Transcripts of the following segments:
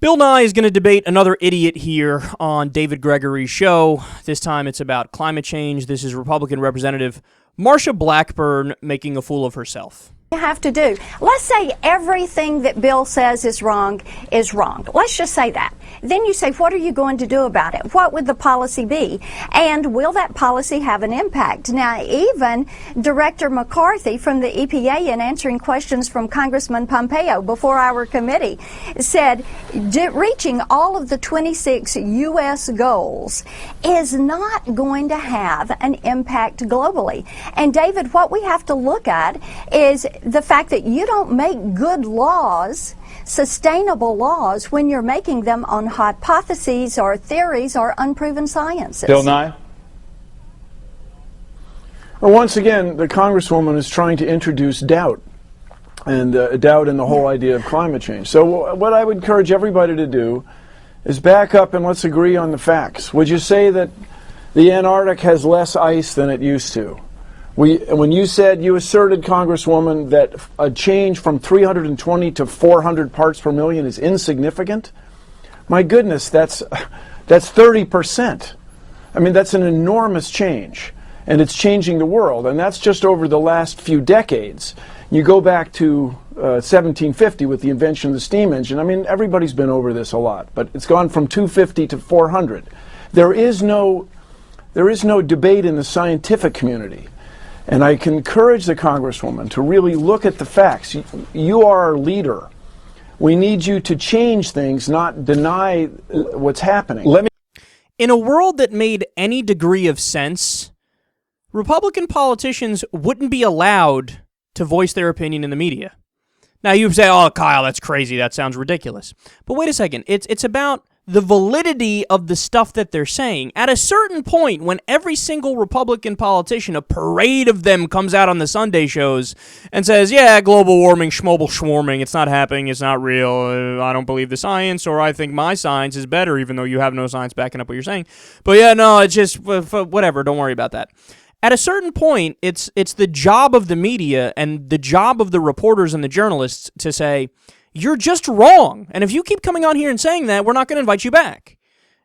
Bill Nye is going to debate another idiot here on David Gregory's show. This time it's about climate change. This is Republican Representative Marsha Blackburn making a fool of herself. You have to do. Let's say everything that Bill says is wrong is wrong. Let's just say that. Then you say, what are you going to do about it? What would the policy be? And will that policy have an impact? Now, even Director McCarthy from the EPA, in answering questions from Congressman Pompeo before our committee, said reaching all of the 26 U.S. goals is not going to have an impact globally. And David, what we have to look at is the fact that you don't make good laws, sustainable laws, when you're making them on hypotheses or theories or unproven sciences. Bill Nye? Well, once again, the Congresswoman is trying to introduce doubt, and doubt in the whole idea of climate change. So what I would encourage everybody to do is back up and let's agree on the facts. Would you say that the Antarctic has less ice than it used to? When you asserted, Congresswoman, that a change from 320 to 400 parts per million is insignificant, my goodness, that's 30%. I mean, that's an enormous change, and it's changing the world, and that's just over the last few decades. You go back to 1750 with the invention of the steam engine. I mean, everybody's been over this a lot, but it's gone from 250 to 400. There is no debate in the scientific community. And I can encourage the Congresswoman to really look at the facts. You are our leader. We need you to change things, not deny what's happening. In a world that made any degree of sense, Republican politicians wouldn't be allowed to voice their opinion in the media. Now you say, oh, Kyle, that's crazy. That sounds ridiculous. But wait a second. It's about the validity of the stuff that they're saying. At a certain point, when every single Republican politician, a parade of them, comes out on the Sunday shows and says, yeah, global warming, schmobal schwarming, it's not happening, it's not real, I don't believe the science, or I think my science is better, even though you have no science backing up what you're saying. But yeah, no, it's just, whatever, don't worry about that. At a certain point, it's the job of the media and the job of the reporters and the journalists to say, you're just wrong. And if you keep coming on here and saying that, we're not going to invite you back.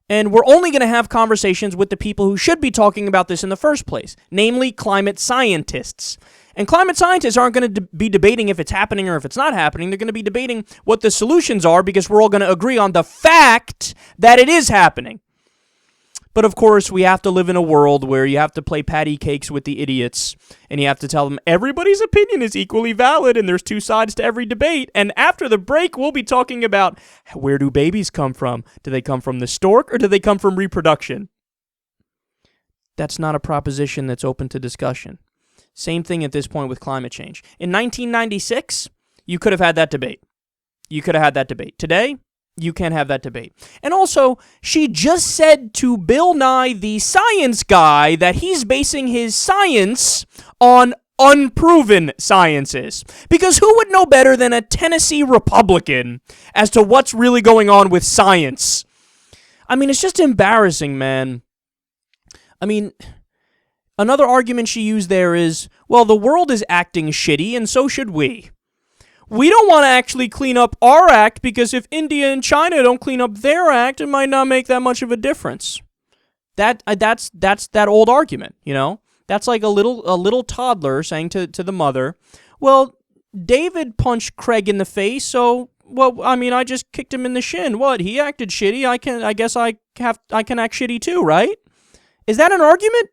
And we're only going to have conversations with the people who should be talking about this in the first place, namely climate scientists. And climate scientists aren't going to be debating if it's happening or if it's not happening. They're going to be debating what the solutions are, because we're all going to agree on the fact that it is happening. But of course, we have to live in a world where you have to play patty cakes with the idiots, and you have to tell them everybody's opinion is equally valid, and there's two sides to every debate. And after the break, we'll be talking about, where do babies come from? Do they come from the stork, or do they come from reproduction? That's not a proposition that's open to discussion. Same thing at this point with climate change. In 1996, you could have had that debate. Today, you can't have that debate. And also, she just said to Bill Nye, the science guy, that he's basing his science on unproven sciences. Because who would know better than a Tennessee Republican as to what's really going on with science? I mean, it's just embarrassing, man. I mean, another argument she used there is, well, the world is acting shitty, and so should we. We don't want to actually clean up our act, because if India and China don't clean up their act, it might not make that much of a difference. That's that old argument, you know? That's like a little toddler saying to the mother, well, David punched Craig in the face, so, well, I mean, I just kicked him in the shin. What? He acted shitty. I guess I can act shitty too, right? Is that an argument?